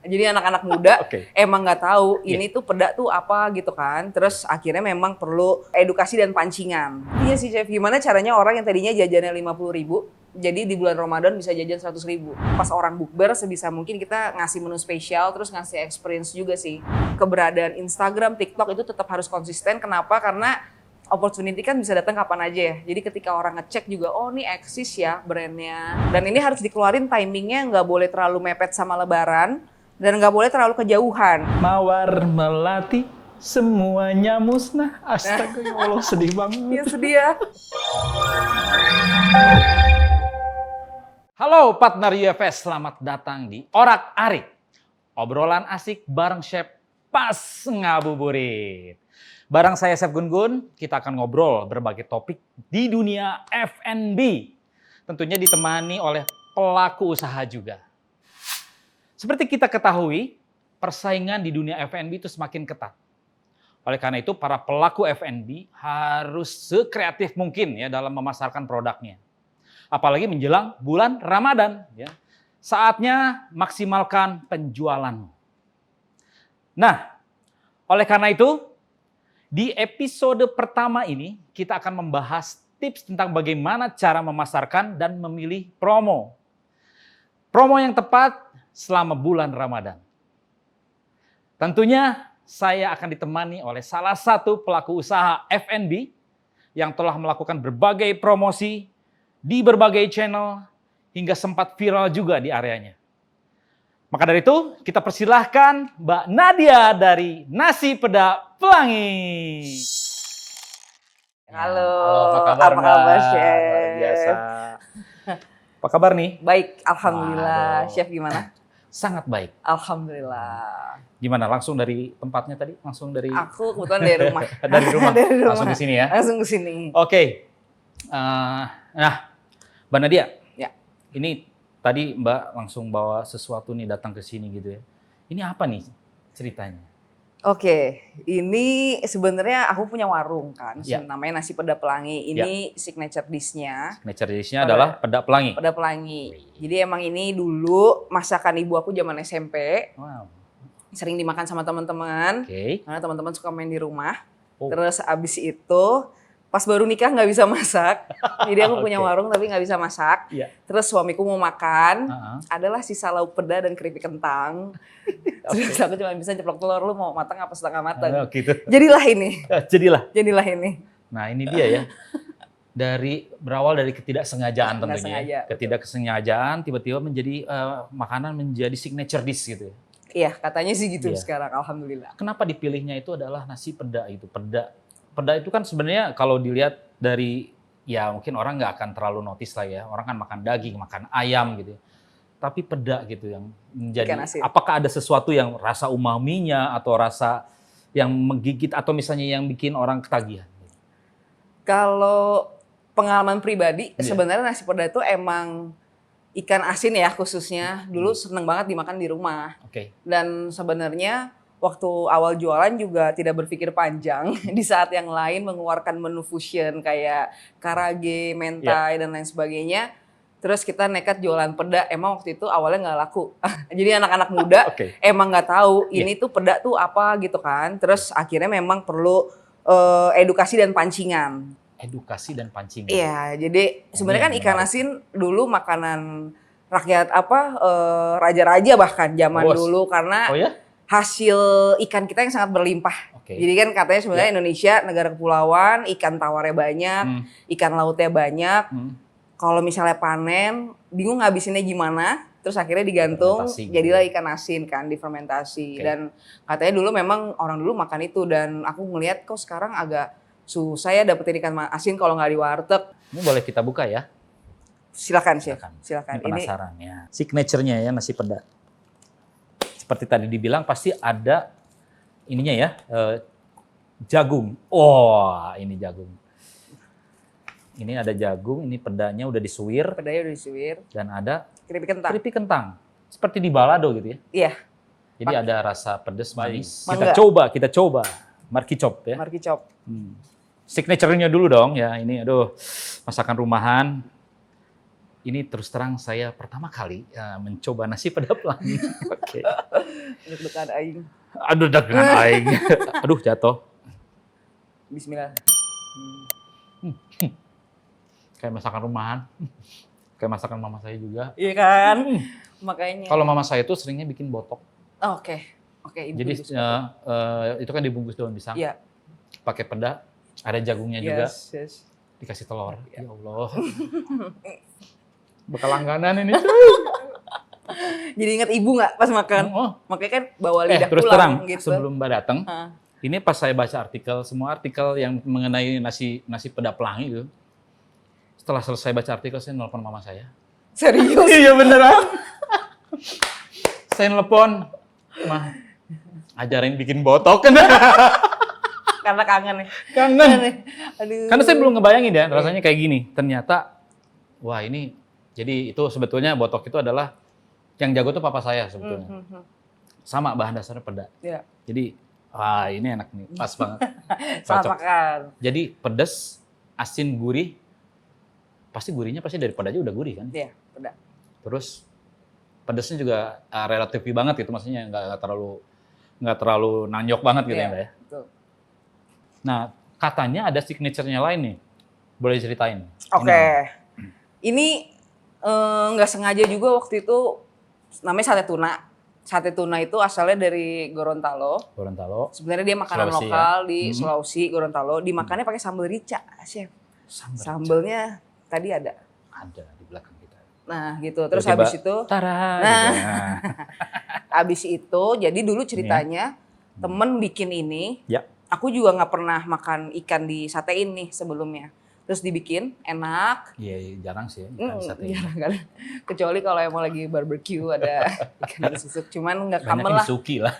Jadi anak-anak muda emang nggak tahu ini Iya. tuh peda tuh apa gitu kan. Terus akhirnya memang perlu edukasi dan pancingan. Iya sih Chef, gimana caranya orang yang tadinya jajannya 50.000, jadi di bulan Ramadan bisa jajan 100.000. Pas orang bukber sebisa mungkin kita ngasih menu spesial, terus ngasih experience juga sih. Keberadaan Instagram, TikTok itu tetap harus konsisten. Kenapa? Karena opportunity kan bisa datang kapan aja ya. Jadi ketika orang ngecek juga, oh ini eksis ya brandnya. Dan ini harus dikeluarin timingnya, nggak boleh terlalu mepet sama Lebaran. Dan nggak boleh terlalu kejauhan. Mawar melati, semuanya musnah. Astaga, ya Allah, sedih banget. Iya sedih ya. Halo partner UFS, selamat datang di Orak Arik. Obrolan asik bareng Chef pas ngabuburit. Bareng saya Chef Gun-Gun, kita akan ngobrol berbagai topik di dunia F&B. Tentunya ditemani oleh pelaku usaha juga. Seperti kita ketahui, persaingan di dunia F&B itu semakin ketat. Oleh karena itu, para pelaku F&B harus sekreatif mungkin ya dalam memasarkan produknya. Apalagi menjelang bulan Ramadan. Ya. Saatnya maksimalkan penjualanmu. Nah, oleh karena itu, di episode pertama ini, kita akan membahas tips tentang bagaimana cara memasarkan dan memilih promo. Promo yang tepat selama bulan Ramadan. Tentunya saya akan ditemani oleh salah satu pelaku usaha F&B yang telah melakukan berbagai promosi di berbagai channel hingga sempat viral juga di areanya. Maka dari itu, kita persilahkan Mbak Nadia dari Nasi Peda Pelangi. Halo, apa kabar Mbak? Chef? Luar biasa. Apa kabar nih? Baik, alhamdulillah. Waduh. Chef gimana? Sangat baik. Alhamdulillah. Gimana? Langsung dari tempatnya tadi? Langsung dari... Aku kebetulan dari rumah. Dari rumah? Dari rumah. Langsung ke sini ya? Langsung ke sini. Oke. Nah, Mbak Nadia. Ya. Ini tadi Mbak langsung bawa sesuatu nih datang ke sini gitu ya. Ini apa nih ceritanya? Oke, ini sebenarnya aku punya warung kan, Ya. namanya Nasi Peda Pelangi. Ini signature dish-nya. Signature dish-nya adalah peda pelangi. Peda Pelangi. Jadi emang ini dulu masakan ibu aku zaman SMP. Wow. Sering dimakan sama teman-teman. Oke. Karena teman-teman suka main di rumah. Oh. Terus abis itu pas baru nikah nggak bisa masak. Jadi aku punya Oke. warung tapi nggak bisa masak. Iya. Terus suamiku mau makan. Uh-huh. Adalah sisa lauk peda dan keripik kentang. Terus aku cuma bisa ceplok telur, lu mau matang apa setengah matang. Oh, gitu. Jadilah ini. Jadilah. ini. Nah, ini dia ya. Berawal dari ketidaksengajaan Nggak tentunya. sengaja, betul. Ketidaksengajaan tiba-tiba menjadi makanan menjadi signature dish gitu ya. Iya, katanya sih gitu Iya. sekarang, alhamdulillah. Kenapa dipilihnya itu adalah nasi peda itu? Peda itu kan sebenarnya kalau dilihat dari ya mungkin orang nggak akan terlalu notice lah ya. Orang kan makan daging, makan ayam gitu ya. Tapi peda gitu yang menjadi, Ikan asin. apakah ada sesuatu yang rasa umaminya atau rasa yang menggigit atau misalnya yang bikin orang ketagihan? Kalau pengalaman pribadi, Iya. sebenarnya nasi peda itu emang ikan asin ya khususnya. Dulu seneng banget dimakan di rumah. Oke. Dan sebenarnya waktu awal jualan juga tidak berpikir panjang. Di saat yang lain mengeluarkan menu fusion kayak karage, mentai, dan lain sebagainya. Terus kita nekat jualan peda, emang waktu itu awalnya nggak laku. Jadi anak-anak muda Oke. emang nggak tahu ini tuh peda tuh apa gitu kan. Terus akhirnya memang perlu edukasi dan pancingan. Edukasi dan pancingan. Iya, jadi sebenarnya kan Ini yang ikan menarik. asin dulu makanan rakyat raja-raja bahkan zaman Oh, dulu karena Oh ya? hasil ikan kita yang sangat berlimpah. Oke. Jadi kan katanya sebenarnya Ya. Indonesia negara kepulauan, ikan tawarnya banyak, ikan lautnya banyak. Kalau misalnya panen, bingung ngabisinnya gimana, terus akhirnya digantung, Fermentasi gitu. jadilah ikan asin kan, difermentasi. Oke. Dan katanya dulu memang orang dulu makan itu, dan aku ngelihat kok sekarang agak susah ya dapetin ikan asin kalau nggak di warteg. Ini boleh kita buka ya? Silakan Chef, Silakan. silakan. Ini penasaran ya. Signature-nya ya nasi peda. Seperti tadi dibilang pasti ada ininya ya, jagung. Oh, ini jagung. Ini ada jagung, ini pedanya udah disuir Pedanya udah disuir, dan ada keripik kentang. keripik kentang. Seperti di balado gitu ya. Iya, Jadi ada rasa pedas manis. Mangga. Kita coba. Markicop ya. markicop. Signature-nya dulu dong ya. Ini aduh, masakan rumahan. ini terus terang saya pertama kali mencoba nasi peda pelangi. Oke. Deg-degan aing. Aduh, dengan aing. Aduh, jatuh. Bismillah. Kayak masakan rumahan. Kayak masakan mama saya juga. Iya kan? Makanya. Kalau mama saya tuh seringnya bikin botok. Oh, oke. Oke, Jadi itu kan dibungkus daun pisang. Iya. Pakai peda, ada jagungnya juga, Yes. dikasih telur. Iya. Ya Allah. Bekal langganan ini. Jadi ingat ibu nggak pas makan? Oh. Makanya kan bawa lidah Terus pulang terang, gitu. sebelum Mbak datang, Hah. ini pas saya baca artikel, semua artikel yang mengenai nasi peda pelangi itu, setelah selesai baca artikel, saya nelpon mama saya. Serius? Iya beneran. Saya nelpon, "Mah, ajarin bikin botok." Karena kangen ya. Kangen. Aduh. Karena saya belum ngebayangin ya, rasanya kayak gini. Ternyata, wah ini, jadi itu sebetulnya botok itu adalah, yang jago tuh papa saya sebetulnya. Sama bahan dasarnya peda. Iya. Jadi, wah ini enak nih, pas banget. Selamat Cocok. makan. Jadi pedas, asin, gurih, pasti gurihnya pasti dari peda aja udah gurih kan. Iya, udah. Terus pedasnya juga relatif banget gitu, maksudnya nggak terlalu nanyok banget gitu ya Mbak ya. Betul. Nah katanya ada signature-nya lain nih, boleh ceritain? Oke. Ini nggak sengaja juga waktu itu namanya sate tuna. Sate tuna itu asalnya dari Gorontalo. Gorontalo. Sebenarnya dia makanan Sulawesi, lokal ya? di Sulawesi, Gorontalo. Dimakannya pakai sambal rica, Chef. Sambelnya tadi ada. Ada di belakang kita. Nah, gitu. Terus Tiba-tiba, habis itu Tara. Nah. Gitu. habis itu jadi dulu ceritanya temen bikin ini. Ya. Aku juga nggak pernah makan ikan disatein nih sebelumnya. Terus dibikin enak. Iya, jarang sih ya, ikan sate ini. Jarang kan. Kecuali kalau emang lagi barbecue ada ikan disusuk. Cuman nggak Banyak common lah. Isuki lah.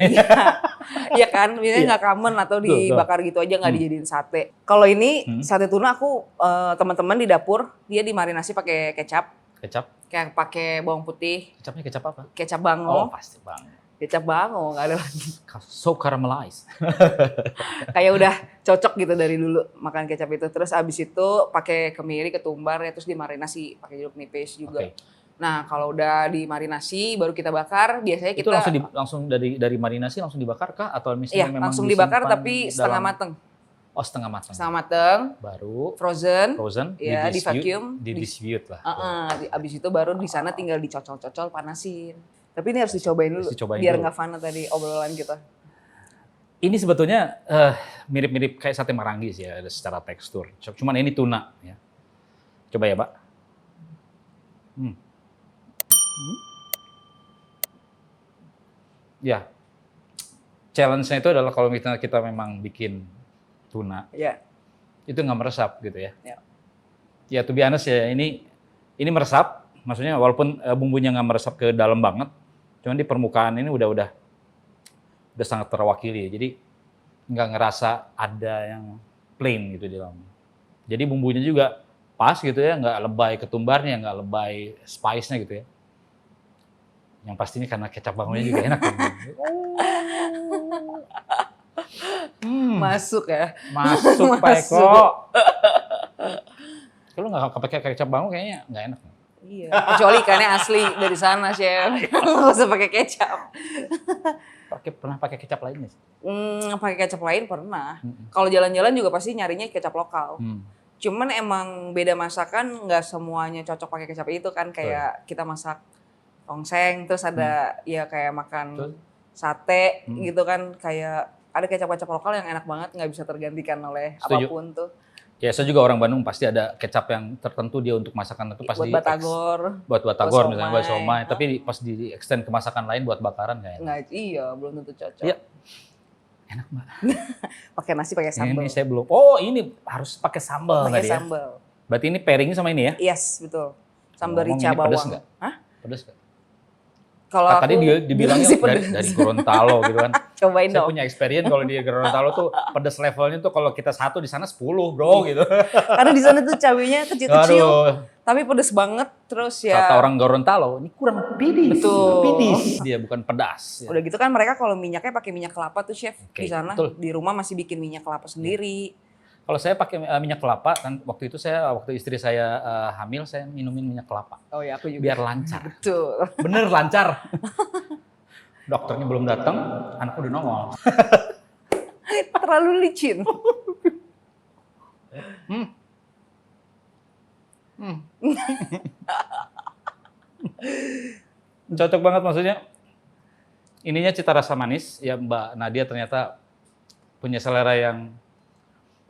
Iya kan, biasanya nggak common atau dibakar gitu aja nggak dijadiin sate. Kalau ini sate tuna aku teman-teman di dapur dia dimarinasi pakai kecap, Kecap? kayak pakai bawang putih, Kecapnya kecap apa? kecap Oh, bango, pasti bang. kecap bango nggak ada lagi. So caramelized. Kayak udah cocok gitu dari dulu makan kecap itu. Terus abis itu pakai kemiri, ketumbar ya terus dimarinasi pakai jeruk nipis juga. Oke. Nah kalau udah dimarinasi baru kita bakar. Biasanya Itu kita langsung dari marinasi langsung dibakar kah atau misalnya iya memang langsung dibakar disimpan tapi setengah dalam- mateng. Oh, setengah matang. Setengah mateng, Baru frozen. di Iya, di vacuum, dispute lah. Abis itu baru di sana tinggal dicocol-cocol panasin. Tapi ini harus dicobain dulu Harus dicobain biar dulu. nggak fana tadi obrolan kita. Ini sebetulnya mirip-mirip kayak sate Maranggis ya secara tekstur. Cuman ini tuna ya. Coba ya, Pak. Ya. Challenge-nya itu adalah kalau kita memang bikin tuna, Iya. itu nggak meresap gitu ya. Ya. Ya, to be honest ya, ini meresap, maksudnya walaupun bumbunya nggak meresap ke dalam banget, cuman di permukaan ini udah sangat terwakili. Jadi nggak ngerasa ada yang plain gitu di dalamnya. Jadi bumbunya juga pas gitu ya, nggak lebay ketumbarnya, nggak lebay spice-nya gitu ya. Yang pastinya karena kecap bangunnya juga enak. Masuk ya. Masuk Pak Eko. Kalau nggak pakai kecap bangun kayaknya nggak enak. Iya. Kecuali ikannya asli dari sana, Chef. Nggak usah pakai kecap. Pernah pakai kecap lainnya sih? Pakai kecap lain pernah. Kalau jalan-jalan juga pasti nyarinya kecap lokal. Cuman emang beda masakan, nggak semuanya cocok pakai kecap itu kan. Kayak kita masak tongseng, terus ada ya kayak makan sate gitu kan. Kayak ada kecap-kecap lokal yang enak banget, nggak bisa tergantikan oleh Setuju. apapun tuh. Ya, saya juga orang Bandung, pasti ada kecap yang tertentu dia untuk masakan itu pasti Buat batagor. buat batagor misalnya buat somai. somai, tapi pas di extend ke masakan lain buat bakaran kayak Nggak, iya belum tentu cocok. Iya. Enak Mbak. Pakai nasi pakai sambal. Ini saya belum. Oh, ini harus pakai sambal Pakai tadi ya. sambal. Berarti ini pairingnya sama ini ya? Yes, betul. Sambal Ngomong rica ini pedes bawang. nggak? Hah? Pedes nggak? Kalau Tadi aku dia dibilangnya sih pedes. dari Gorontalo gitu kan. Cobain Saya dong. punya experience kalau di Gorontalo tuh pedes levelnya tuh kalau kita satu di sana 10 bro gitu. Karena di sana tuh cabenya kecil-kecil, Aduh, tapi pedes banget. Terus ya kata orang Gorontalo, ini kurang pedis. Betul. Pedis. Dia bukan pedas. Ya. udah gitu kan mereka kalau minyaknya pakai minyak kelapa tuh, Chef. Oke, Di sana betul. di rumah masih bikin minyak kelapa sendiri. Kalau saya pakai minyak kelapa, kan waktu istri saya hamil, saya minumin minyak kelapa. Oh ya, aku juga. Biar lancar. Betul. Bener lancar. Dokternya belum datang, anakku udah nongol. Terlalu licin. Cocok banget maksudnya. Ininya cita rasa manis, ya Mbak Nadia ternyata punya selera yang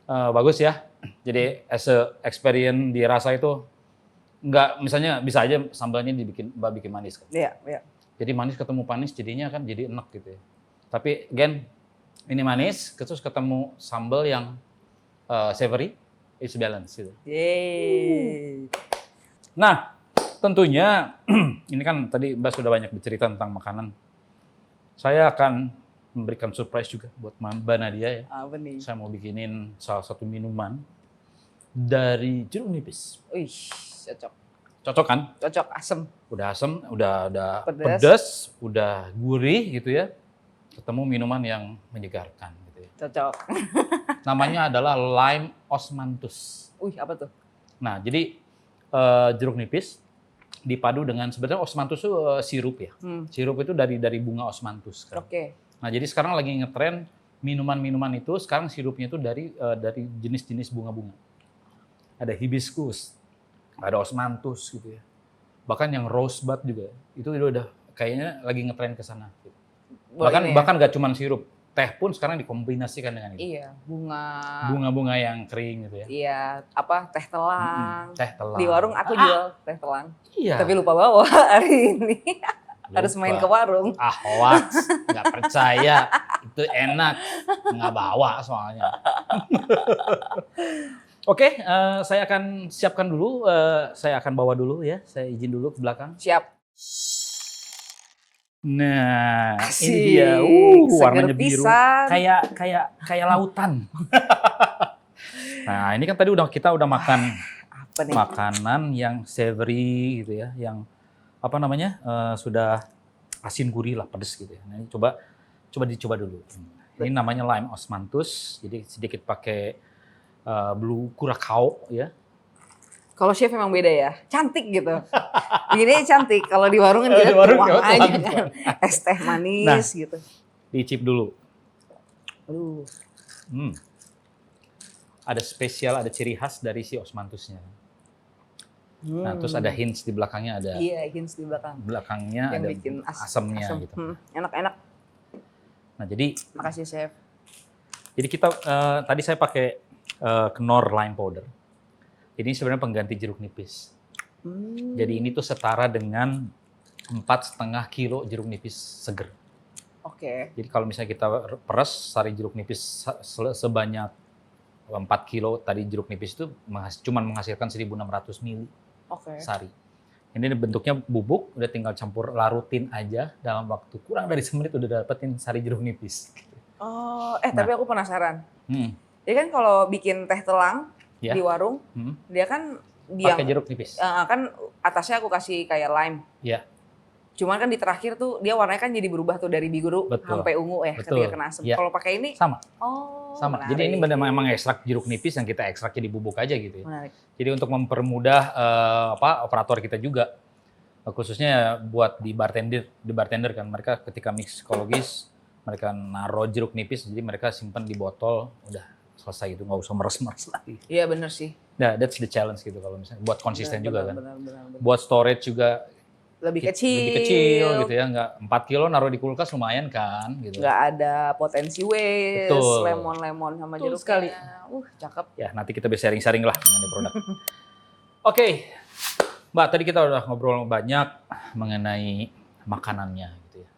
bagus ya. Jadi as a experience di rasa itu nggak, misalnya bisa aja sambalnya Mbak bikin manis kan. Iya, iya. Jadi manis ketemu panis jadinya kan jadi enak gitu ya. Tapi again, ini manis terus ketemu sambal yang savory, it's balance gitu. Yeay. Nah, tentunya ini kan tadi Mbak sudah banyak bercerita tentang makanan. Saya akan memberikan surprise juga buat Mbak Nadia ya. Apa nih? Saya mau bikinin salah satu minuman dari jeruk nipis. Wih, cocok. Cocok kan? Cocok, asem. Udah asem, udah Pedas. pedas, udah gurih gitu ya. Ketemu minuman yang menyegarkan gitu ya. Cocok. Namanya adalah lime osmanthus. Wih, apa tuh? Nah, jadi jeruk nipis dipadu dengan, sebenarnya osmanthus itu sirup ya. Sirup itu dari bunga osmanthus kan. Oke. Nah, jadi sekarang lagi ngetren minuman-minuman itu sekarang sirupnya itu dari jenis-jenis bunga-bunga. Ada hibiscus, ada osmanthus gitu ya. Bahkan yang rosebud juga. Itu udah kayaknya lagi ngetren ke sana gitu. Bahkan gak cuma sirup, teh pun sekarang dikombinasikan dengan itu. Iya, Bunga-bunga yang kering gitu ya. Iya, apa teh telang. Teh telang. Di warung aku jual teh telang. Iya. Tapi lupa bawa hari ini. Harus Lupa. main ke warung. Ah, hoax, nggak percaya. Itu enak, nggak bawa soalnya. Oke, saya akan siapkan dulu. Saya akan bawa dulu ya. Saya izin dulu ke belakang. Siap. Nah, Asik, ini dia. Warnanya seger biru. pisan. Kayak lautan. Nah, ini kan tadi kita udah makan Apa nih? makanan yang savory gitu ya, yang apa namanya, sudah asin gurih lah, pedes gitu ya. Nah, ini coba dicoba dulu. Ini namanya lime osmanthus, jadi sedikit pakai blue curacao ya. Kalau chef emang beda ya, cantik gitu. Begini cantik, kalau di warung kan Di kita warung tuang ya, aja tuang. kan. Es teh manis Nah. gitu. Dicip dulu. Aduh, Ada spesial, ada ciri khas dari si osmanthusnya. Nah, terus ada hints di belakangnya, ada iya, hints di belakang. belakangnya Yang ada bikin asamnya asam. gitu. Enak-enak. Nah, jadi Makasih chef. kita tadi saya pakai Knorr lime powder. Ini sebenarnya pengganti jeruk nipis. Jadi ini tuh setara dengan 4,5 kilo jeruk nipis seger. Oke. Jadi kalau misalnya kita peres sari jeruk nipis sebanyak 4 kilo tadi jeruk nipis itu cuma menghasilkan 1.600 ml Oke. sari. Ini bentuknya bubuk, udah tinggal campur larutin aja dalam waktu kurang dari semenit udah dapetin sari jeruk nipis. Oh, tapi aku penasaran. Hmm. Dia kan kalau bikin teh telang Ya. di warung, dia kan Pakai jeruk nipis. kan atasnya aku kasih kayak lime. Ya. Cuman kan di terakhir tuh dia warnanya kan jadi berubah tuh dari biru Betul. sampai ungu ya Betul. ketika kena asam. Ya. Kalau pakai ini, Sama. menarik. Jadi ini memang ekstrak jeruk nipis yang kita ekstrak jadi bubuk aja gitu ya. Menarik. Jadi untuk mempermudah operator kita juga, khususnya buat di bartender kan, mereka ketika mix psikologis mereka naruh jeruk nipis, jadi mereka simpan di botol, udah selesai gitu, nggak usah meres-meres lagi. Iya bener sih. Nah, that's the challenge gitu kalau misalnya buat konsisten juga kan. Benar. Buat storage juga Lebih kecil. lebih kecil gitu ya, nggak 4 kilo naruh di kulkas lumayan kan gitu. Nggak ada potensi waste, Betul. lemon sama Betul jeruk sekali. Cakep. Ya, nanti kita bisa sharing-sharing lah mengenai produk. Oke, Mbak, tadi kita udah ngobrol banyak mengenai makanannya gitu ya.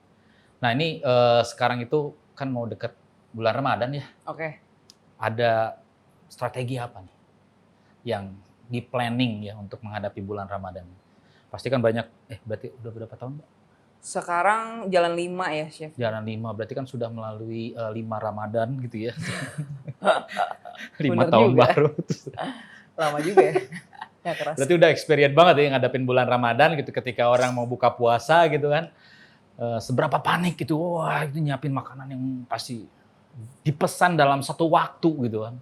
Nah, ini sekarang itu kan mau deket bulan Ramadan ya. Oke. Ada strategi apa nih yang di planning ya untuk menghadapi bulan Ramadan? Pasti kan banyak, berarti udah berapa tahun, Mbak? Sekarang jalan 5 ya, Chef. Jalan 5, berarti kan sudah melalui 5 Ramadan gitu ya. 5 Bener tahun juga. baru. Lama juga ya. Ya keras. Berarti udah experience banget ya ngadapin bulan Ramadan gitu ketika orang mau buka puasa gitu kan. Seberapa panik gitu, wah itu nyiapin makanan yang pasti dipesan dalam satu waktu gitu kan.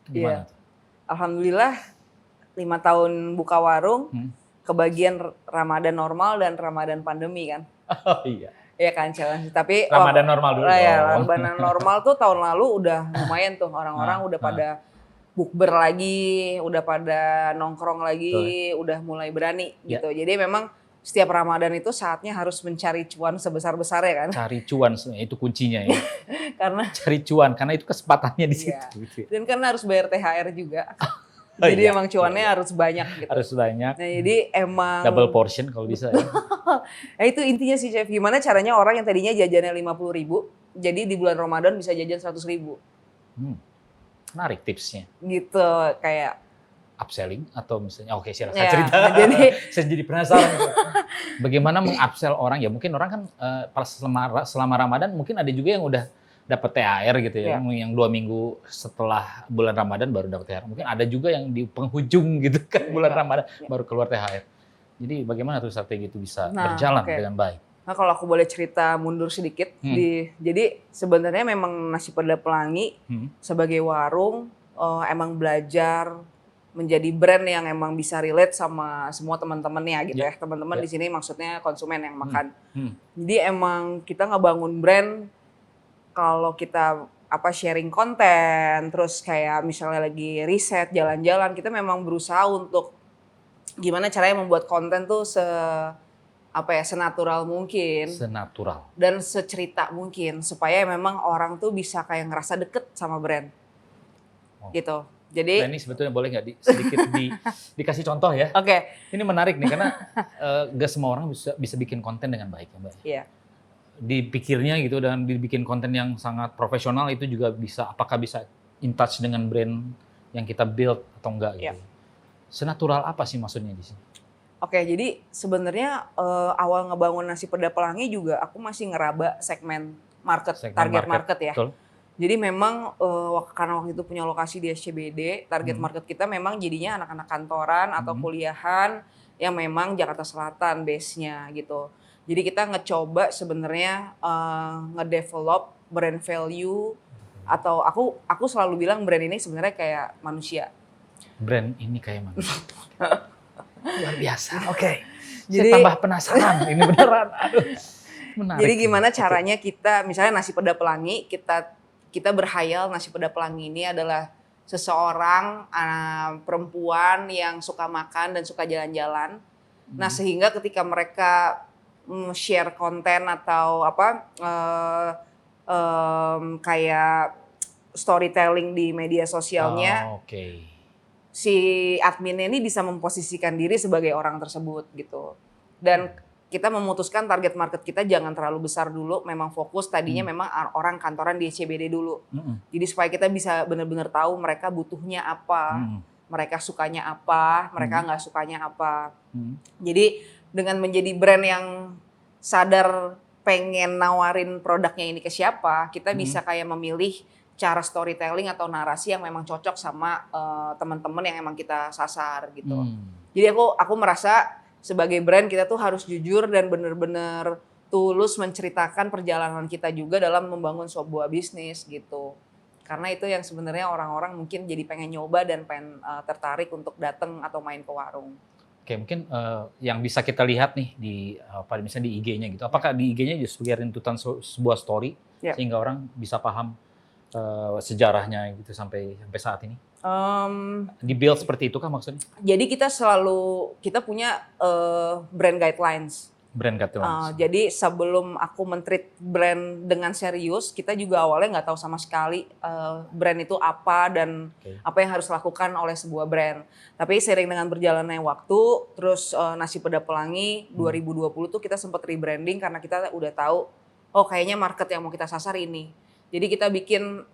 Gimana tuh? Alhamdulillah 5 tahun buka warung, kebagian Ramadan normal dan Ramadan pandemi kan. Oh iya. Iya kan challenge. Tapi Ramadan normal dulu ya, dong. Ramadan normal tuh tahun lalu udah lumayan tuh orang-orang udah pada bukber lagi, udah pada nongkrong lagi, udah mulai berani gitu. Jadi memang setiap Ramadan itu saatnya harus mencari cuan sebesar-besarnya kan. Cari cuan, itu kuncinya ya. Karena Cari cuan, karena itu kesempatannya di iya. situ. Gitu ya. Dan karena harus bayar THR juga. Oh Jadi iya, emang cuannya harus banyak gitu. Harus banyak. Nah jadi emang Double portion kalau bisa ya. Nah itu intinya sih Chef, gimana caranya orang yang tadinya jajannya 50.000, jadi di bulan Ramadan bisa jajan 100.000. Menarik tipsnya. Gitu, kayak Upselling atau misalnya, oke silakan ya, cerita. jadi Saya jadi penasaran. Bagaimana meng-upsell orang, ya mungkin orang kan pas selama Ramadan mungkin ada juga yang udah dapat THR gitu ya, yang 2 minggu setelah bulan Ramadan baru dapat THR. Mungkin ada juga yang di penghujung gitu kan bulan Ramadan baru keluar THR. Jadi bagaimana tuh strategi itu bisa berjalan dengan baik? Nah kalau aku boleh cerita mundur sedikit, jadi sebenarnya memang Nasi Peda Pelangi sebagai warung emang belajar menjadi brand yang emang bisa relate sama semua teman-temannya gitu ya. Teman-teman di sini maksudnya konsumen yang makan. Jadi emang kita ngebangun brand kalau kita sharing konten, terus kayak misalnya lagi riset, jalan-jalan, kita memang berusaha untuk gimana caranya membuat konten tuh senatural mungkin. Senatural. Dan secerita mungkin supaya memang orang tuh bisa kayak ngerasa deket sama brand. Gitu. Jadi ini sebetulnya boleh nggak sedikit dikasih contoh ya? Oke. Ini menarik nih karena gak semua orang bisa bikin konten dengan baik ya Mbak. Iya. Dipikirnya gitu dan dibikin konten yang sangat profesional itu juga bisa, apakah bisa in touch dengan brand yang kita build atau enggak gitu. Senatural apa sih maksudnya di sini? Oke, jadi sebenarnya awal ngebangun Nasi Peda Pelangi juga aku masih ngeraba segmen target market ya. Betul. Jadi memang karena waktu itu punya lokasi di SCBD, target market kita memang jadinya anak-anak kantoran atau kuliahan yang memang Jakarta Selatan base-nya gitu. Jadi kita ngecoba sebenarnya ngedevelop brand value atau aku selalu bilang brand ini sebenarnya kayak manusia. Brand ini kayak manusia. Luar biasa. Oke. Jadi saya tambah penasaran ini beneran. Aduh, menarik. Jadi gimana caranya kita misalnya Nasi Peda Pelangi kita berhayal Nasi Peda Pelangi ini adalah seseorang perempuan yang suka makan dan suka jalan-jalan. Nah sehingga ketika mereka share konten atau kayak storytelling di media sosialnya, si adminnya ini bisa memposisikan diri sebagai orang tersebut gitu. Dan kita memutuskan target market kita jangan terlalu besar dulu, memang fokus tadinya memang orang kantoran di CBD dulu. Jadi supaya kita bisa benar-benar tahu mereka butuhnya apa, mereka sukanya apa, mereka nggak sukanya apa. Jadi dengan menjadi brand yang sadar pengen nawarin produknya ini ke siapa, kita bisa kayak memilih cara storytelling atau narasi yang memang cocok sama teman-teman yang emang kita sasar gitu. Jadi aku merasa sebagai brand kita tuh harus jujur dan benar-benar tulus menceritakan perjalanan kita juga dalam membangun sebuah bisnis gitu. Karena itu yang sebenarnya orang-orang mungkin jadi pengen nyoba dan pengen tertarik untuk datang atau main ke warung. Oke, mungkin yang bisa kita lihat nih di misalnya di IG-nya gitu. Apakah di IG-nya juga sebagai rintutan sebuah story sehingga orang bisa paham sejarahnya gitu sampai saat ini? Di build seperti itu kah maksudnya? Jadi kita punya brand guidelines. Brand guidelines. Jadi sebelum aku men-treat brand dengan serius, kita juga awalnya nggak tahu sama sekali brand itu apa dan apa yang harus dilakukan oleh sebuah brand. Tapi seiring dengan berjalannya waktu, terus Nasi Peda Pelangi 2020 tuh kita sempat rebranding karena kita udah tahu, oh kayaknya market yang mau kita sasar ini. Jadi kita bikin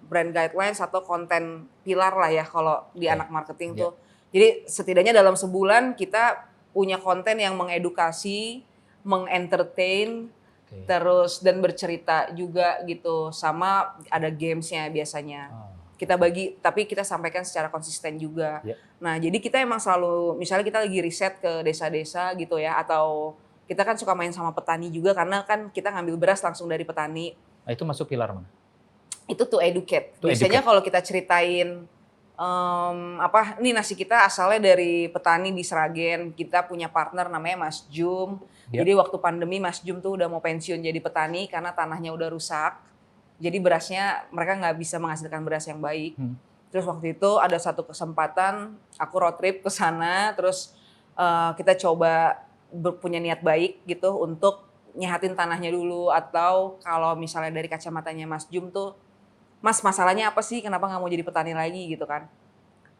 brand guidelines atau konten pilar lah ya kalau di anak marketing tuh. Jadi setidaknya dalam sebulan kita punya konten yang mengedukasi, mengentertain, terus dan bercerita juga gitu. Sama ada gamesnya biasanya. Kita bagi, tapi kita sampaikan secara konsisten juga. Nah jadi kita emang selalu, misalnya kita lagi riset ke desa-desa gitu ya, atau kita kan suka main sama petani juga karena kan kita ngambil beras langsung dari petani. Nah, itu masuk pilar mana? Itu to educate. To Biasanya educate. kalau kita ceritain ini nasi kita asalnya dari petani di Sragen. Kita punya partner namanya Mas Jum. Ya. Jadi waktu pandemi Mas Jum tuh udah mau pensiun jadi petani karena tanahnya udah rusak. Jadi berasnya mereka nggak bisa menghasilkan beras yang baik. Terus waktu itu ada satu kesempatan aku road trip ke sana, terus kita coba punya niat baik gitu untuk nyehatin tanahnya dulu, atau kalau misalnya dari kacamatanya Mas Jum tuh, Mas masalahnya apa sih, kenapa nggak mau jadi petani lagi gitu kan?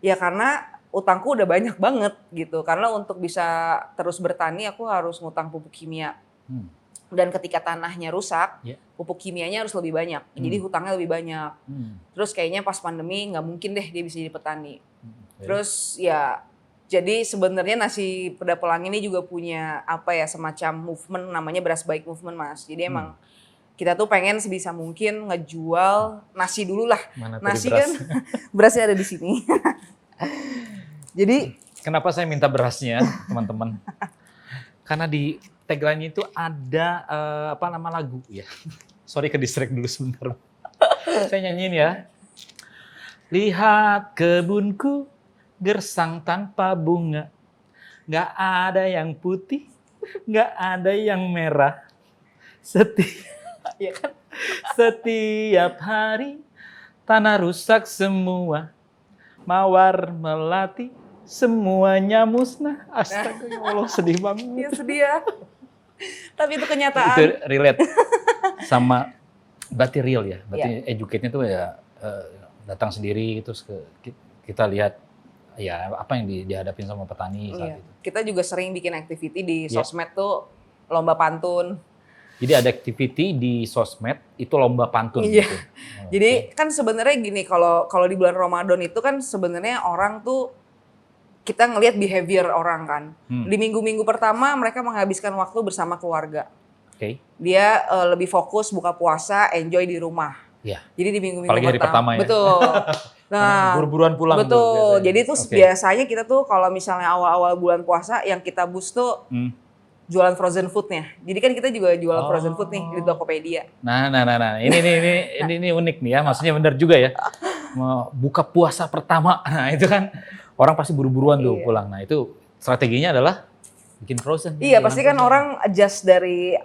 Ya karena utangku udah banyak banget gitu, karena untuk bisa terus bertani aku harus ngutang pupuk kimia. Dan ketika tanahnya rusak, pupuk kimianya harus lebih banyak, jadi hutangnya lebih banyak. Terus kayaknya pas pandemi nggak mungkin deh dia bisa jadi petani. Terus ya jadi sebenarnya nasi Peda Pelangi ini juga punya semacam movement namanya Beras Baik Movement, Mas. Jadi emang kita tuh pengen sebisa mungkin ngejual nasi dulu lah. Mana Nasi beras? kan berasnya ada di sini. Jadi kenapa saya minta berasnya, teman-teman? Karena di tagline itu ada nama lagu ya. Sorry ke distract dulu sebentar. Saya nyanyiin ya. Lihat kebunku gersang tanpa bunga. Nggak ada yang putih, nggak ada yang merah. ya kan? Setiap hari tanah rusak semua. Mawar melati semuanya musnah. Astaga, ya Allah, sedih banget. Ya sedih ya. Tapi itu kenyataan. Itu relate sama, berarti real ya. Berarti educate-nya tuh ya datang sendiri, terus kita lihat ya apa yang dihadapin sama petani saat itu. Kita juga sering bikin activity di sosmed tuh, lomba pantun. Jadi ada activity di sosmed itu lomba pantun Iya. gitu. Jadi kan sebenarnya gini, kalau di bulan Ramadan itu kan sebenarnya orang tuh kita ngelihat behavior orang kan. Di minggu-minggu pertama mereka menghabiskan waktu bersama keluarga. Dia lebih fokus buka puasa, enjoy di rumah. Iya. Jadi di minggu-minggu apalagi hari pertama ya. Betul. Nah, buru-buruan pulang. Betul. Jadi tuh biasanya kita tuh kalau misalnya awal-awal bulan puasa yang kita boost tuh jualan frozen foodnya. Jadi kan kita juga jualan frozen food nih di Tokopedia. Nah. Ini unik nih ya. Maksudnya benar juga ya. Mau buka puasa pertama. Nah, itu kan orang pasti buru-buruan tuh pulang. Nah, itu strateginya adalah bikin frozen. Iya, pasti kan orang adjust dari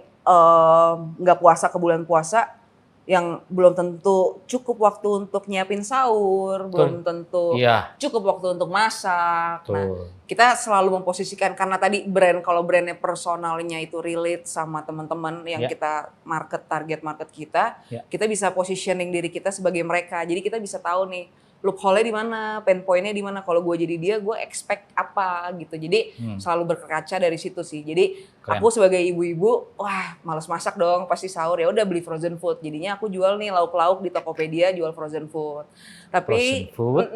nggak puasa ke bulan puasa yang belum tentu cukup waktu untuk nyiapin sahur, belum tentu cukup waktu untuk masak. Nah, kita selalu memposisikan karena tadi kalau brandnya personalnya itu relate sama teman-teman yang kita target market kita, kita bisa positioning diri kita sebagai mereka. Jadi kita bisa tahu nih loophole-nya di mana, pain point-nya di mana. Kalau gue jadi dia, gue expect apa gitu. Jadi selalu berkaca dari situ sih. Jadi aku sebagai ibu-ibu, wah malas masak dong, pasti sahur ya udah beli frozen food. Jadinya aku jual nih lauk-lauk di Tokopedia, jual frozen food. Tapi frozen food,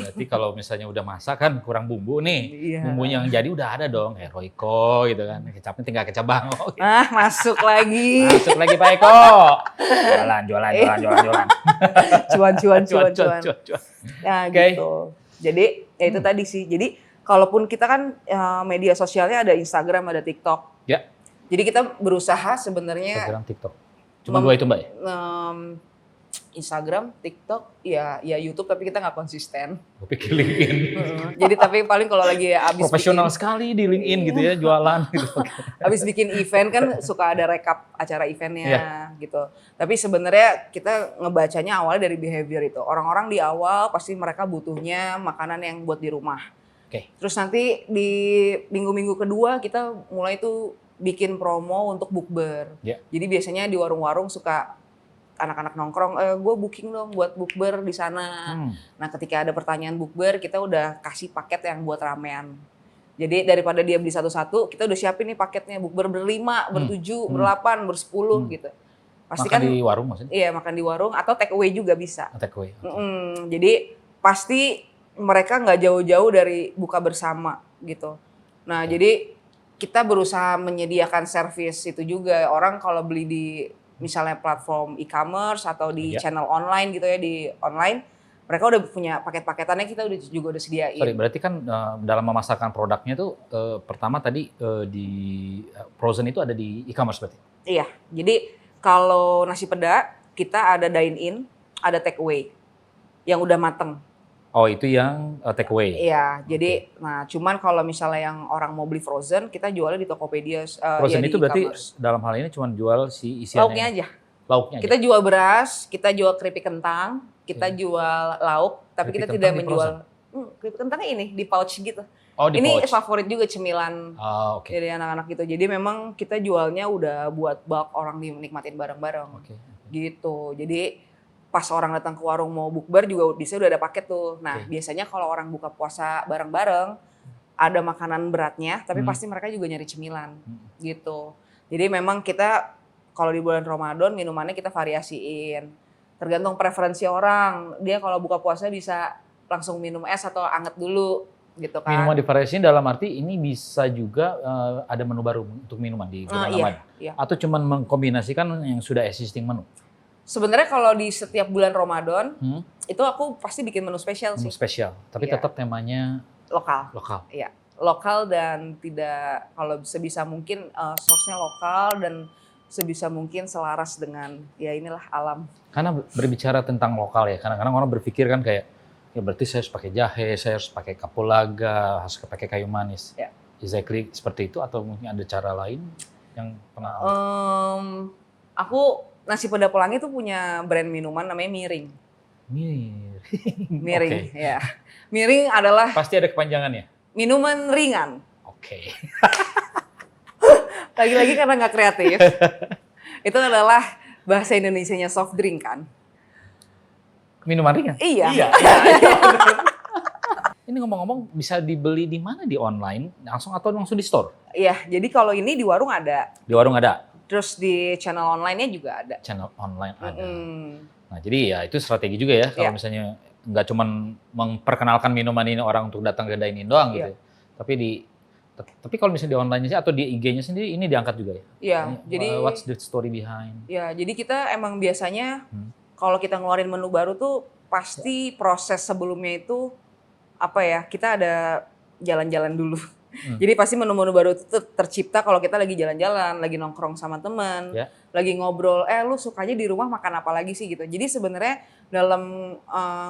berarti kalau misalnya udah masak kan kurang bumbu nih. Bumbunya yang jadi udah ada dong, Royco gitu kan. Kecapnya tinggal kecap bango. Gitu. Masuk lagi. Masuk lagi Pak Eko. Jualan. Cuan. Ya gitu. Jadi ya itu tadi sih. Jadi kalaupun kita kan media sosialnya ada Instagram, ada TikTok. Ya. Jadi kita berusaha sebenarnya. Instagram, TikTok. Cuma dua itu Mbak ya? Instagram, TikTok, ya YouTube, tapi kita nggak konsisten. Gue pikir LinkedIn. Jadi tapi paling kalau lagi abis profesional sekali di LinkedIn gitu ya, jualan gitu. Abis bikin event kan suka ada rekap acara eventnya gitu. Tapi sebenarnya kita ngebacanya awalnya dari behavior itu. Orang-orang di awal pasti mereka butuhnya makanan yang buat di rumah. Terus nanti di minggu-minggu kedua kita mulai tuh bikin promo untuk bukber. Jadi biasanya di warung-warung suka anak-anak nongkrong, gue booking dong buat bukber di sana. Nah ketika ada pertanyaan bukber, kita udah kasih paket yang buat ramean. Jadi daripada dia beli satu-satu, kita udah siapin nih paketnya bukber berlima, bertujuh, berlapan, bersepuluh gitu. Pasti makan di warung maksudnya? Iya, makan di warung atau take away juga bisa. Take away. Jadi pasti mereka nggak jauh-jauh dari buka bersama gitu. Nah jadi kita berusaha menyediakan servis itu juga. Orang kalau beli di misalnya platform e-commerce atau di channel online gitu ya, di online, mereka udah punya paket-paketannya, kita juga udah sediain. Sorry, berarti kan dalam memasarkan produknya tuh pertama tadi di frozen itu ada di e-commerce berarti? Iya, jadi kalau nasi peda kita ada dine in, ada take away yang udah mateng. Oh, itu yang take away. Iya, jadi nah cuman kalau misalnya yang orang mau beli frozen, kita jualnya di Tokopedia, Frozen ya itu di berarti e-commerce. dalam hal ini cuma jual si Lauknya isiannya, aja. lauknya Kita aja. jual beras, kita jual keripik kentang, kita Oke. jual lauk, tapi Keripik kita kentang tidak di menjual keripik kentangnya ini di pouch gitu. Oh, di Ini pouch. favorit juga cemilan Ah, oke. dari anak-anak gitu. Jadi memang kita jualnya udah buat bulk orang dinikmatin bareng-bareng. Oke. Gitu. Jadi pas orang datang ke warung mau bukber juga biasanya udah ada paket tuh. Nah, Oke. biasanya kalau orang buka puasa bareng-bareng ada makanan beratnya, tapi pasti mereka juga nyari cemilan gitu. Jadi memang kita kalau di bulan Ramadan minumannya kita variasiin. Tergantung preferensi orang. Dia kalau buka puasa bisa langsung minum es atau anget dulu gitu kan. Minuman divariasiin dalam arti ini bisa juga ada menu baru untuk minuman di bulan Iya, Ramadan? iya. Atau cuman mengkombinasikan yang sudah existing menu? Sebenarnya kalau di setiap bulan Ramadan itu aku pasti bikin menu spesial Menu sih. spesial, tapi Iya. tetap temanya Lokal. lokal. Iya, lokal dan tidak kalau sebisa mungkin source-nya lokal dan sebisa mungkin selaras dengan ya inilah alam. Karena berbicara tentang lokal ya, kadang-kadang orang berpikir kan kayak, ya berarti saya harus pakai jahe, saya harus pakai kapulaga, harus pakai kayu manis. Ya. Exactly seperti itu atau mungkin ada cara lain yang pernah? Aku nasi peda pelangi tuh punya brand minuman namanya Miring. Miring, Oke. ya. Miring adalah Pasti ada kepanjangannya. minuman ringan. Oke. Lagi-lagi karena nggak kreatif. Itu adalah bahasa Indonesianya soft drink kan. Minuman ringan? Iya. Iya. Ini ngomong-ngomong bisa dibeli di mana, di online langsung atau langsung di store? Iya, jadi kalau ini di warung ada. Di warung ada, Terus di channel online-nya juga ada. channel online ada. Mm-mm. Nah, jadi ya itu strategi juga ya kalau Iya. misalnya nggak cuman memperkenalkan minuman ini orang untuk datang ke dine-in doang gitu. Iya. Tapi kalau misalnya di online sih atau di IG-nya sendiri ini diangkat juga ya. Iya, Ini, jadi what's the story behind? ya jadi kita emang biasanya kalau kita ngeluarin menu baru tuh pasti proses sebelumnya itu apa ya, kita ada jalan-jalan dulu. Jadi pasti menu-menu baru itu tercipta kalau kita lagi jalan-jalan, lagi nongkrong sama teman, Ya. lagi ngobrol, lu sukanya di rumah makan apa lagi sih gitu. Jadi sebenarnya dalam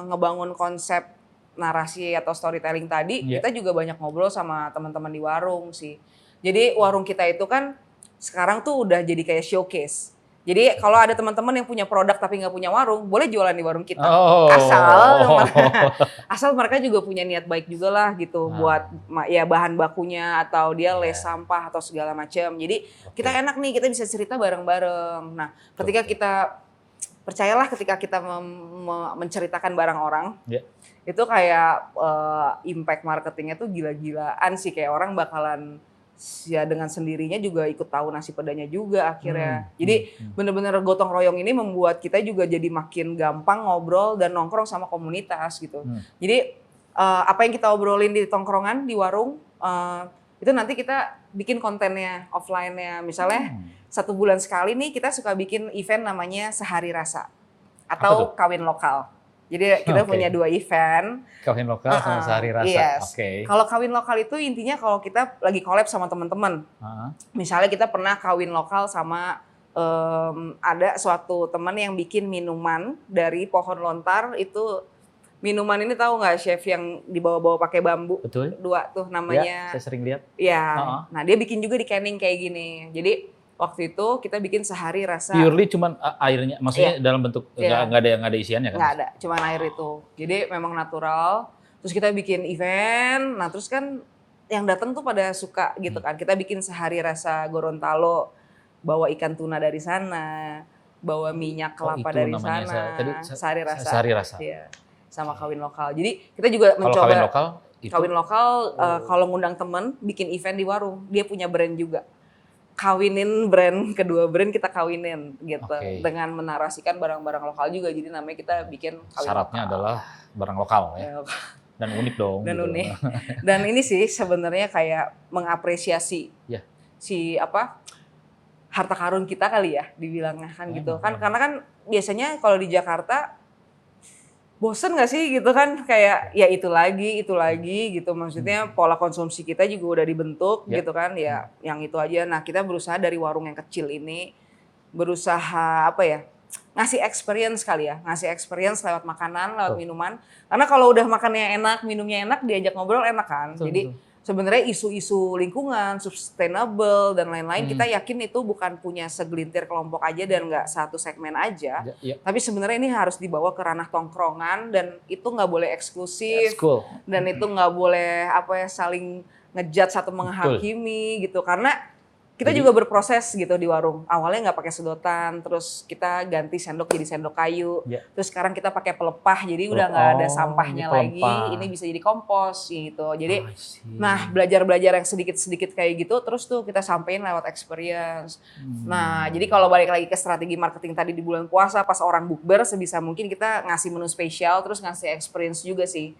ngebangun konsep narasi atau storytelling tadi, Ya. kita juga banyak ngobrol sama teman-teman di warung sih. Jadi warung kita itu kan sekarang tuh udah jadi kayak showcase. Jadi kalau ada teman-teman yang punya produk tapi nggak punya warung, boleh jualan di warung kita. Oh. Asal mereka juga punya niat baik juga lah gitu buat ya bahan bakunya atau dia les sampah atau segala macam. Jadi kita enak nih, kita bisa cerita bareng-bareng. Nah, ketika kita percayalah ketika kita menceritakan barang orang, itu kayak impact marketingnya tuh gila-gilaan sih, kayak orang bakalan ya dengan sendirinya juga ikut tahu nasi pedanya juga akhirnya. Jadi bener-bener gotong royong ini membuat kita juga jadi makin gampang ngobrol dan nongkrong sama komunitas gitu. Jadi apa yang kita obrolin di tongkrongan, di warung, itu nanti kita bikin kontennya offline-nya. Misalnya 1 bulan sekali nih kita suka bikin event namanya Sehari Rasa atau Kawin Lokal. Jadi kita punya 2 event. Kawin lokal sama Sehari Rasa. Yes. Oke. Kalau kawin lokal itu intinya kalau kita lagi collab sama teman-teman. Misalnya kita pernah kawin lokal sama ada suatu teman yang bikin minuman dari pohon lontar. Itu minuman ini tahu nggak chef yang dibawa-bawa pakai bambu? Betul. 2 tuh namanya. Ya, saya sering lihat. Iya. Nah dia bikin juga di canning kayak gini. Jadi waktu itu kita bikin Sehari Rasa. Purely cuman airnya, maksudnya dalam bentuk nggak ada isiannya kan? Nggak ada, cuman air itu. Jadi memang natural. Terus kita bikin event, nah terus kan yang datang tuh pada suka gitu kan. Kita bikin Sehari Rasa Gorontalo, bawa ikan tuna dari sana, bawa minyak kelapa dari sana. Sehari Rasa. Sehari Rasa. Iya. Sama kawin lokal. Jadi kita juga mencoba. Kawin lokal? Kawin lokal kalau ngundang temen bikin event di warung, dia punya brand juga. Kawinin kedua brand kita kawinin gitu dengan menarasikan barang-barang lokal juga, jadi namanya kita bikin kawin syaratnya lokal. Adalah barang lokal ya dan unik dong dan gitu. unik dan ini sih sebenarnya kayak mengapresiasi si harta karun kita kali ya dibilangnya kan gitu kan, karena kan biasanya kalau di Jakarta bosen gak sih gitu kan, kayak ya itu lagi gitu, maksudnya pola konsumsi kita juga udah dibentuk gitu kan, ya yang itu aja. Nah kita berusaha dari warung yang kecil ini, berusaha ngasih experience kali ya, ngasih experience lewat makanan, lewat minuman. Karena kalau udah makannya enak, minumnya enak, diajak ngobrol enak kan. Jadi sebenarnya isu-isu lingkungan, sustainable dan lain-lain kita yakin itu bukan punya segelintir kelompok aja dan nggak satu segmen aja. Tapi sebenarnya ini harus dibawa ke ranah tongkrongan dan itu nggak boleh eksklusif dan itu nggak boleh saling ngejudge atau menghakimi gitu. Karena kita juga berproses gitu di warung. Awalnya nggak pakai sedotan, terus kita ganti sendok jadi sendok kayu. Terus sekarang kita pakai pelepah, jadi udah nggak ada sampahnya lagi. Ini bisa jadi kompos gitu. Jadi, nah belajar-belajar yang sedikit-sedikit kayak gitu, terus tuh kita sampein lewat experience. Nah, jadi kalau balik lagi ke strategi marketing tadi di bulan puasa, pas orang bukber, sebisa mungkin kita ngasih menu spesial, terus ngasih experience juga sih.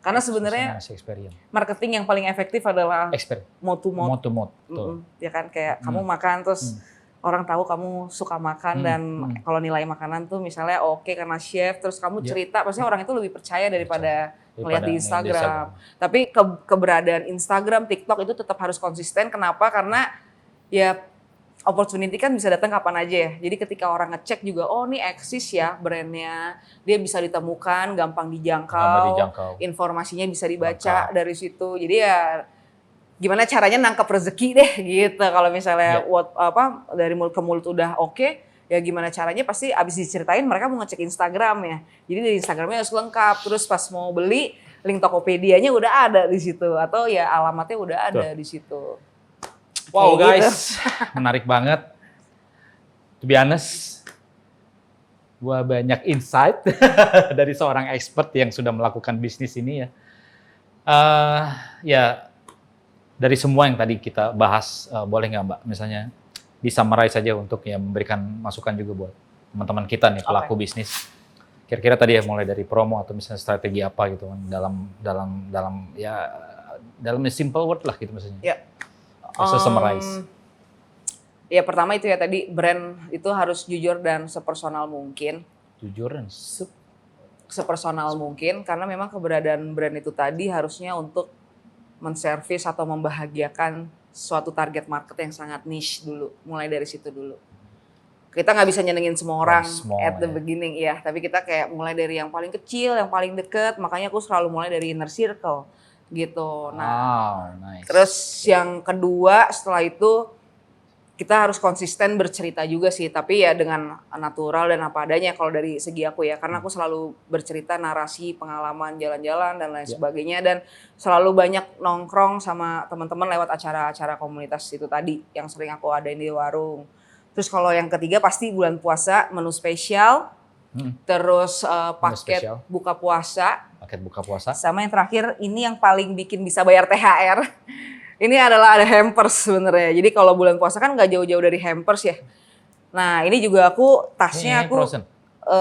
Karena sebenarnya marketing yang paling efektif adalah mode to mode. Ya kan kayak kamu makan terus orang tahu kamu suka makan dan kalau nilai makanan tuh misalnya oke karena chef terus kamu cerita pasti orang itu lebih percaya daripada ngeliat di Instagram. Tapi keberadaan Instagram, TikTok itu tetap harus konsisten. Kenapa? Karena ya opportunity kan bisa datang kapan aja ya. Jadi ketika orang ngecek juga, oh ini eksis ya brandnya, dia bisa ditemukan, gampang dijangkau, informasinya bisa dibaca dari situ. Jadi ya gimana caranya nangkep rezeki deh gitu. Kalau misalnya dari mulut ke mulut udah oke, ya gimana caranya pasti abis diceritain mereka mau ngecek Instagram ya. Jadi dari Instagramnya harus lengkap. Terus pas mau beli, link Tokopedia-nya udah ada di situ atau ya alamatnya udah ada di situ. Wow guys, menarik banget. To be honest, gue banyak insight dari seorang expert yang sudah melakukan bisnis ini ya. Ya dari semua yang tadi kita bahas, boleh nggak Mbak misalnya di-summarize saja untuk ya memberikan masukan juga buat teman-teman kita nih pelaku bisnis. Kira-kira tadi ya mulai dari promo atau misalnya strategi apa gitu kan dalam simple word lah gitu misalnya. Summarize. Ya pertama itu ya tadi brand itu harus jujur dan sepersonal mungkin. Jujur dan sepersonal mungkin karena memang keberadaan brand itu tadi harusnya untuk menservis atau membahagiakan suatu target market yang sangat niche dulu. Mulai dari situ dulu. Kita nggak bisa nyenengin semua orang at the beginning ya, tapi kita kayak mulai dari yang paling kecil, yang paling deket. Makanya aku selalu mulai dari inner circle. Gitu. Nah, terus yang kedua setelah itu kita harus konsisten bercerita juga sih, tapi ya dengan natural dan apa adanya kalau dari segi aku ya, karena aku selalu bercerita narasi, pengalaman, jalan-jalan dan lain sebagainya dan selalu banyak nongkrong sama teman-teman lewat acara-acara komunitas itu tadi yang sering aku adain di warung. Terus kalau yang ketiga pasti bulan puasa menu spesial, terus paket buka puasa. Sama yang terakhir ini yang paling bikin bisa bayar THR. Ini adalah ada hampers sebenarnya. Jadi kalau bulan puasa kan nggak jauh-jauh dari hampers ya. Nah ini juga aku tasnya aku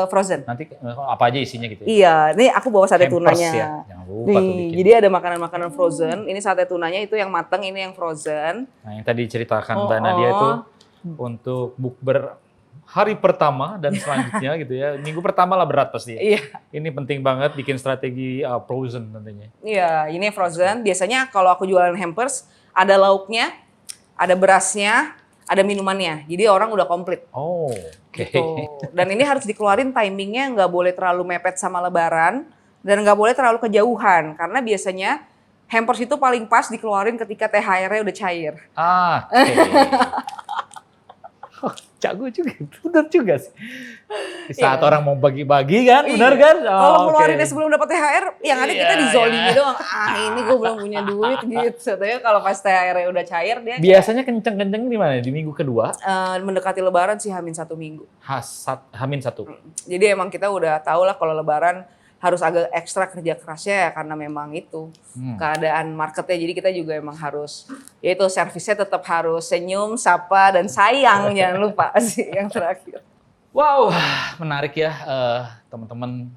frozen. Nanti apa aja isinya gitu ya? Iya, ini aku bawa sate tunanya. Ya. Jangan lupa tuh bikin. Jadi ada makanan-makanan frozen. Ini sate tunanya itu yang mateng, ini yang frozen. Nah yang tadi ceritakan Mbak Nadia itu untuk bukber hari pertama dan selanjutnya gitu ya. Minggu pertama lah berat pasti. Iya. Ini penting banget bikin strategi frozen nantinya. Iya, ini frozen. Biasanya kalau aku jualan hampers, ada lauknya, ada berasnya, ada minumannya. Jadi orang udah komplit. Oh, oke. Gitu. Dan ini harus dikeluarin timingnya nggak boleh terlalu mepet sama lebaran dan nggak boleh terlalu kejauhan. Karena biasanya hampers itu paling pas dikeluarin ketika THR-nya udah cair. Jago juga, benar juga sih. Di saat orang mau bagi-bagi kan, benar kan? Kalau ngeluarinnya sebelum dapat THR, yang ada kita dizolimi doang. Ini gue belum punya duit gitu. Tapi kalau pas THR udah cair dia. Biasanya kenceng-kenceng di mana? Di minggu kedua? Mendekati Lebaran sih H-1 minggu. H-1. Jadi emang kita udah tahu lah kalau Lebaran harus agak ekstra kerja kerasnya ya karena memang itu keadaan marketnya. Jadi kita juga emang harus, yaitu servisnya tetap harus senyum, sapa, dan sayang. Jangan lupa sih yang terakhir. Wow, menarik ya teman-teman.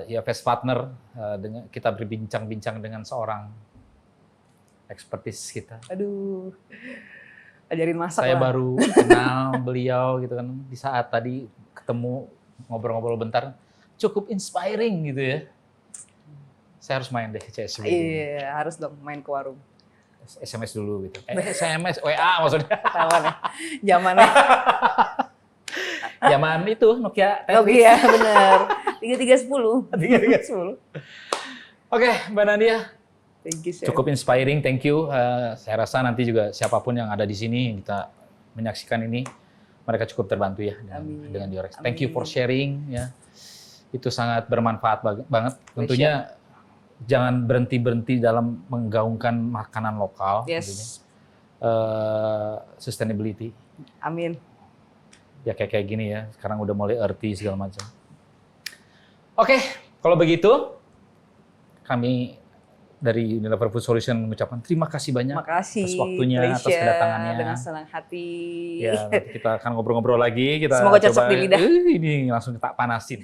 Ya Fast Partner, kita berbincang-bincang dengan seorang ekspertis kita. Aduh, ajarin masak Saya lah. baru kenal beliau gitu kan, di saat tadi ketemu ngobrol-ngobrol bentar. Cukup inspiring gitu ya. Saya harus main deh CS. Iya, harus dong main ke warung. SMS dulu gitu. SMS, WA maksudnya. Tahuan ya, zamannya. Zaman itu Nokia Tetris. Nokia bener. 3310. 3310. Oke, Mbak Nadia. Thank you, Chef. Cukup inspiring, thank you. Saya rasa nanti juga siapapun yang ada di sini yang kita menyaksikan ini, mereka cukup terbantu ya dengan Diorex. Thank you for sharing ya. Itu sangat bermanfaat banget. Tentunya jangan berhenti dalam menggaungkan makanan lokal. Yes. Tentunya. Sustainability. Amin. Ya kayak gini ya. Sekarang udah mulai earthy segala macam. Oke, kalau begitu kami dari Unilever Food Solution mengucapkan terima kasih banyak atas waktunya, atas kedatangannya. Dengan senang hati. Ya, nanti kita akan ngobrol-ngobrol lagi. Kita semoga cocok coba, di lidah. Ini langsung kita panasin.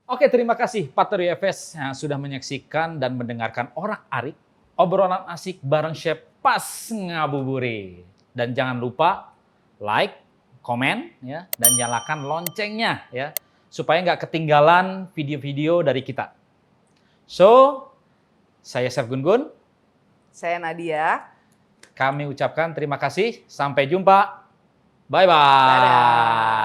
Oke, terima kasih partner UFS yang sudah menyaksikan dan mendengarkan Orak-Arik, obrolan asik bareng Chef Pas Ngabuburit. Dan jangan lupa like, komen, ya, dan nyalakan loncengnya ya, supaya nggak ketinggalan video-video dari kita. So, saya Chef Gun-Gun. Saya Nadia. Kami ucapkan terima kasih. Sampai jumpa. Bye-bye. Dadah.